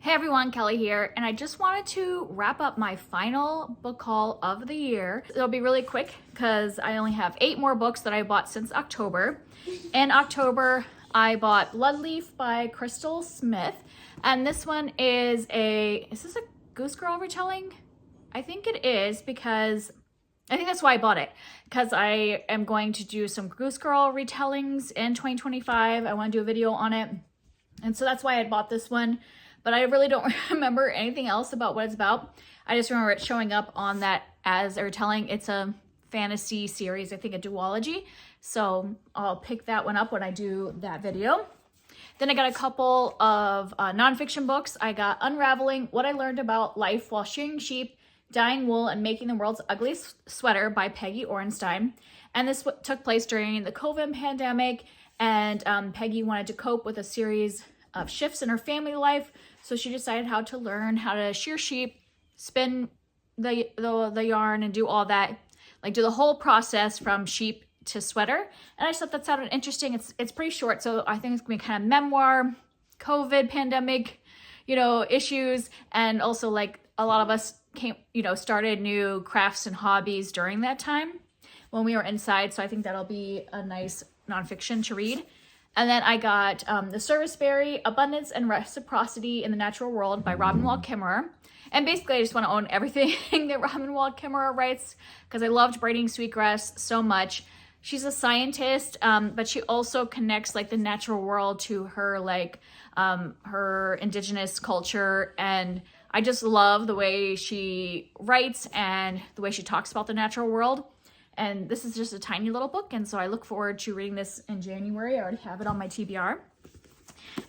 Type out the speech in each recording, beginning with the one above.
Hey everyone, Kelly here, and I just wanted to wrap up my final book haul of the year. It'll be really quick because I only have 8 more books that I bought since October. In October, I bought Bloodleaf by Crystal Smith, and this one is this a Goose Girl retelling? I think it is because I think that's why I bought it, because I am going to do some Goose Girl retellings in 2025. I want to do a video on it, and so that's why I bought this one. But I really don't remember anything else about what it's about. I just remember it showing up on that as a retelling. It's a fantasy series, I think a duology. So I'll pick that one up when I do that video. Then I got a couple of nonfiction books. I got Unraveling What I Learned About Life While Shearing Sheep, Dyeing Wool, and Making the World's Ugliest Sweater by Peggy Orenstein. And this took place during the COVID pandemic. And Peggy wanted to cope with a series of shifts in her family life. So she decided how to learn how to shear sheep, spin the yarn, and do all that, like do the whole process from sheep to sweater. And I just thought that sounded interesting. It's pretty short, so I think it's gonna be kind of memoir, COVID pandemic, issues, and also like a lot of us started new crafts and hobbies during that time when we were inside. So I think that'll be a nice nonfiction to read. And then I got The Serviceberry, Abundance and Reciprocity in the Natural World by Robin Wall Kimmerer. And basically, I just want to own everything that Robin Wall Kimmerer writes because I loved Braiding Sweetgrass so much. She's a scientist, but she also connects like the natural world to her her indigenous culture. And I just love the way she writes and the way she talks about the natural world. And this is just a tiny little book, and so I look forward to reading this in January. I already have it on my TBR.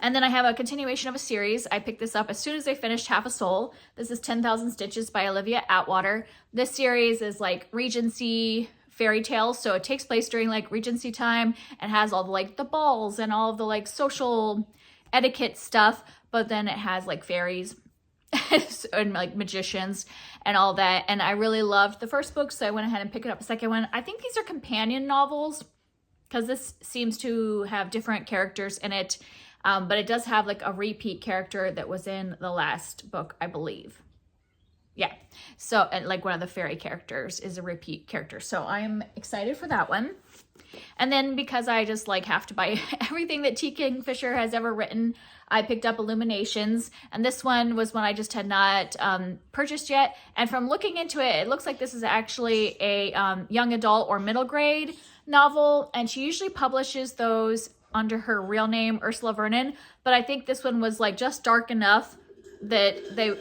And then I have a continuation of a series. I picked this up as soon as I finished Half a Soul. This is 10,000 Stitches by Olivia Atwater. This series is like Regency fairy tales, so it takes place during like Regency time and has all the the balls and all of the like social etiquette stuff, but then it has like fairies and like magicians and all that. And I really loved the first book, so I went ahead and picked up a second one. I think these are companion novels because this seems to have different characters in it, but it does have like a repeat character that was in the last book, I believe. Yeah, so and like one of the fairy characters is a repeat character, so I am excited for that one. And then because I just have to buy everything that T. Kingfisher has ever written, I picked up Illuminations, and this one was one I just had not purchased yet. And from looking into it, it looks like this is actually a young adult or middle grade novel, and she usually publishes those under her real name, Ursula Vernon. But I think this one was just dark enough that they...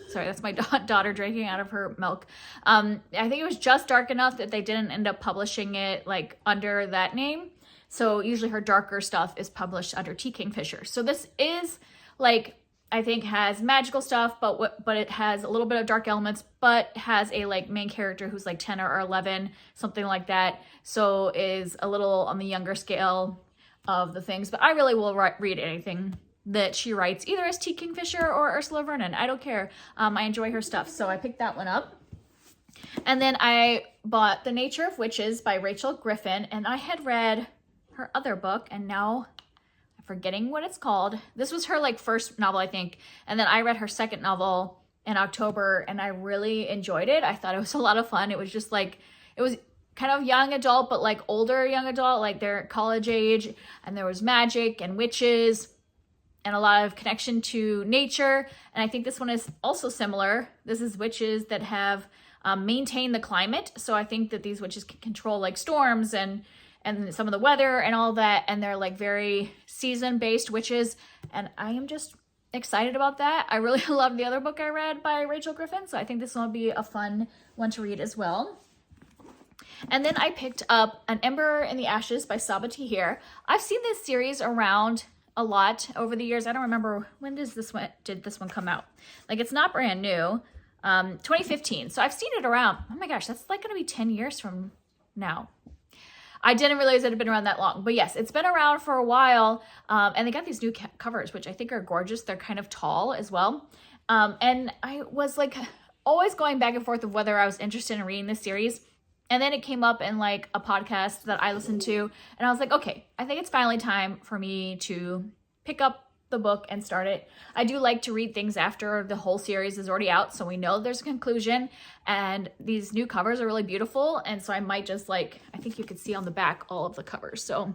Sorry, that's my daughter drinking out of her milk. I think it was just dark enough that they didn't end up publishing it under that name. So usually her darker stuff is published under T. Kingfisher. So this is I think has magical stuff, but it has a little bit of dark elements, but has a main character who's 10 or 11, something like that. So is a little on the younger scale of the things. But I really will read anything that she writes, either as T. Kingfisher or Ursula Vernon. I don't care. I enjoy her stuff, so I picked that one up. And then I bought The Nature of Witches by Rachel Griffin, and I had read her other book, and now I'm forgetting what it's called. This was her first novel, I think, and then I read her second novel in October, and I really enjoyed it. I thought it was a lot of fun. It was just it was kind of young adult, but older young adult, they're college age, and there was magic and witches and a lot of connection to nature. And I think this one is also similar. This is witches that have maintained the climate. So I think that these witches can control storms and some of the weather and all that. And they're very season-based witches. And I am just excited about that. I really loved the other book I read by Rachel Griffin. So I think this one will be a fun one to read as well. And then I picked up An Ember in the Ashes by Sabaa Tahir. I've seen this series around a lot over the years. I don't remember when did this one come out. It's not brand new. 2015. So I've seen it around. Oh my gosh, that's gonna be 10 years from now. I didn't realize it had been around that long, but yes, it's been around for a while. And they got these new covers, which I think are gorgeous. They're kind of tall as well. And I was always going back and forth of whether I was interested in reading this series. And then it came up in like a podcast that I listened to, and I was like, okay, I think it's finally time for me to pick up the book and start it. I do like to read things after the whole series is already out, so we know there's a conclusion, and these new covers are really beautiful, and so I might just like, I think you could see on the back all of the covers, so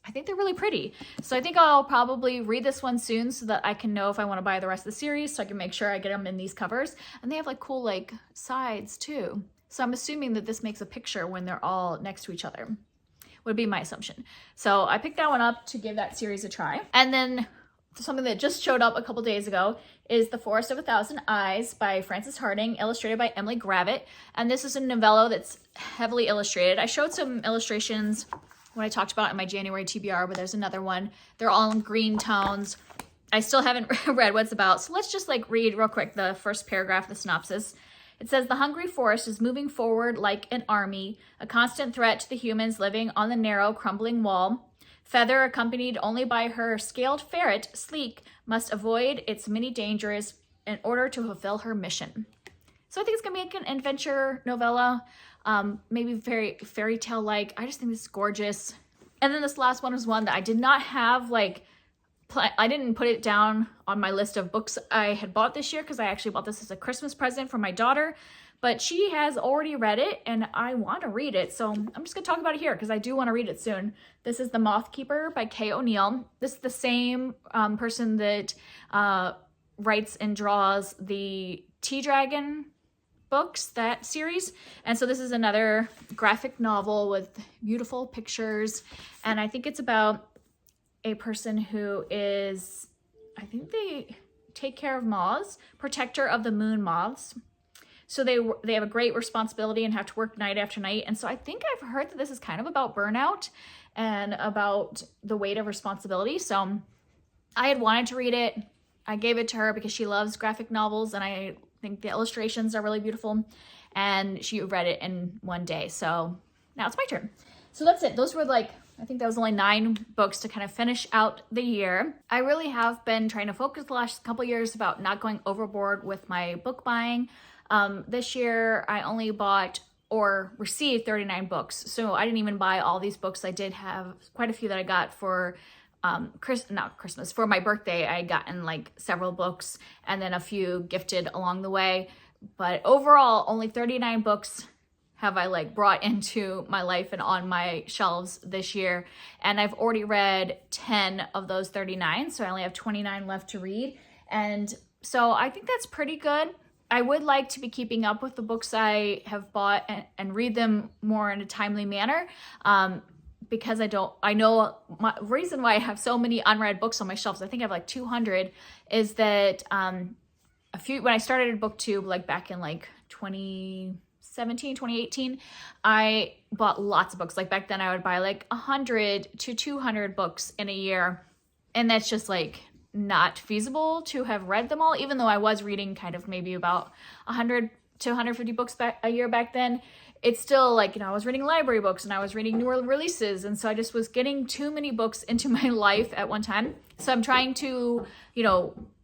I think they're really pretty. So I think I'll probably read this one soon so that I can know if I want to buy the rest of the series, so I can make sure I get them in these covers. And they have like cool like sides too. So I'm assuming that this makes a picture when they're all next to each other, would be my assumption. So I picked that one up to give that series a try. And then something that just showed up a couple days ago is The Forest of a Thousand Eyes by Frances Hardinge, illustrated by Emily Gravett. And this is a novella that's heavily illustrated. I showed some illustrations when I talked about it in my January TBR, but there's another one. They're all in green tones. I still haven't read what it's about, so let's just like read real quick the first paragraph, the synopsis. It says, the hungry forest is moving forward like an army, a constant threat to the humans living on the narrow, crumbling wall. Feather, accompanied only by her scaled ferret, Sleek, must avoid its many dangers in order to fulfill her mission. So I think it's gonna be like an adventure novella, maybe very fairy tale-like. I just think this is gorgeous. And then this last one was one that I did not have, like, I didn't put it down on my list of books I had bought this year because I actually bought this as a Christmas present for my daughter, but she has already read it and I want to read it. So I'm just gonna talk about it here because I do want to read it soon. This is The Moth Keeper by Kay O'Neill. This is the same person that writes and draws the Tea Dragon books, that series. And so this is another graphic novel with beautiful pictures. And I think it's about a person who is, I think they take care of moths, protector of the moon moths. So they have a great responsibility and have to work night after night. And so I think I've heard that this is kind of about burnout and about the weight of responsibility. So I had wanted to read it. I gave it to her because she loves graphic novels and I think the illustrations are really beautiful. And she read it in one day. So now it's my turn. So that's it. Those were like, I think that was only 9 books to kind of finish out the year. I really have been trying to focus the last couple years about not going overboard with my book buying. This year I only bought or received 39 books. So I didn't even buy all these books. I did have quite a few that I got for not Christmas, for my birthday. I had gotten like several books and then a few gifted along the way. But overall, only 39 books have I like brought into my life and on my shelves this year. And I've already read 10 of those 39. So I only have 29 left to read. And so I think that's pretty good. I would like to be keeping up with the books I have bought and read them more in a timely manner. Because I know my reason why I have so many unread books on my shelves, I think I have like 200, is that when I started BookTube, like back in like 2018, I bought lots of books. Like back then I would buy like 100 to 200 books in a year. And that's just like not feasible to have read them all, even though I was reading kind of maybe about 100 to 150 books a year back then. It's still like, I was reading library books and I was reading newer releases. And so I just was getting too many books into my life at one time. So I'm trying to,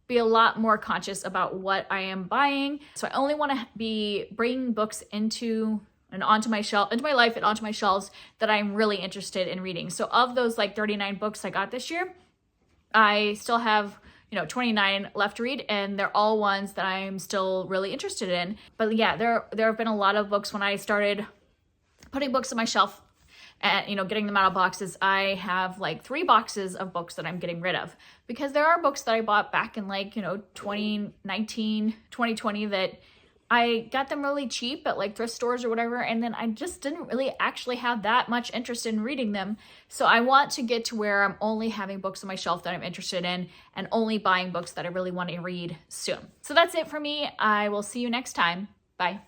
be a lot more conscious about what I am buying. So I only want to be bringing books into my life and onto my shelves that I'm really interested in reading. So of those like 39 books I got this year, I still have 29 left to read, and they're all ones that I'm still really interested in. But yeah, there have been a lot of books. When I started putting books on my shelf and getting them out of boxes, I have like 3 boxes of books that I'm getting rid of, because there are books that I bought back in like 2019, 2020 that I got them really cheap at like thrift stores or whatever, and then I just didn't really actually have that much interest in reading them. So I want to get to where I'm only having books on my shelf that I'm interested in and only buying books that I really want to read soon. So that's it for me. I will see you next time. Bye.